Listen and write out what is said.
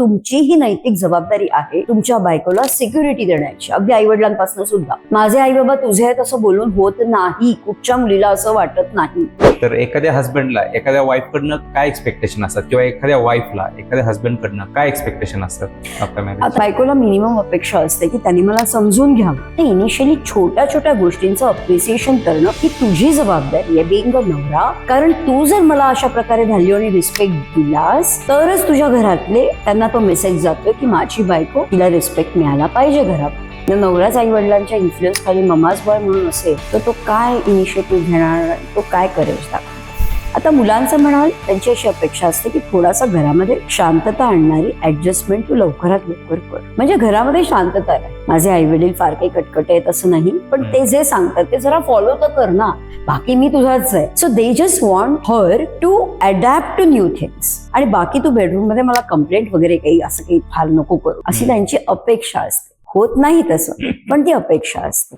तुमची ही नैतिक जबाबदारी आहे तुमच्या बायकोला सिक्युरिटी देण्याची, अगदी आई वडिलांपासून सुद्धा. माझे आई बाबा तुझे आहेत असं बोलून होत नाही, कुठच्या मुलीला असं वाटत नाही. तर एखाद्या हस्बंडला एखाद्या वाईफकडनं काय एक्सपेक्टेशन असतात किंवा एखाद्या वाईफला एखाद्या हस्बंडकडनं काय एक्सपेक्टेशन असतात आपल्या आता मॅरेज? बायकोला मिनिमम अपेक्षा असते की त्यांनी मला समजून घ्यावं. ते इनिशियली छोट्या छोट्या गोष्टींचं अप्रिसिएशन करणं ही तुझी जबाबदारी आहे बिंग अ नवरा. कारण तू जर मला अशा प्रकारे व्हॅल्यू आणि रिस्पेक्ट दिलास तरच तुझ्या घरातले त्यांना तो मेसेज जातोय की माझी बायको, तिला रिस्पेक्ट मिळाला पाहिजे घरात. नवराच आई वडिलांच्या इन्फ्लुएन्स खाली ममाज बॉय म्हणून असेल तर तो काय इनिशिएटिव्ह घेणार, तो काय करेल दाखवणार. आता मुलांचं म्हणाल, त्यांची अशी अपेक्षा असते की थोडासा घरामध्ये शांतता आणणारी ऍडजस्टमेंट तू लवकरात लवकर कर, म्हणजे घरामध्ये शांतता आहे. माझे आई वडील फार काही कटकट आहेत असं नाही, पण ते जे सांगतात ते जरा फॉलो तर कर ना, बाकी मी तुझाच आहे. So they just want her to adapt to new things. आणि बाकी तू बेडरूम मध्ये मला कंप्लेंट वगैरे काही असं काही फार नको करू, अशी त्यांची अपेक्षा असते. होत नाही तसं, पण ती अपेक्षा असते.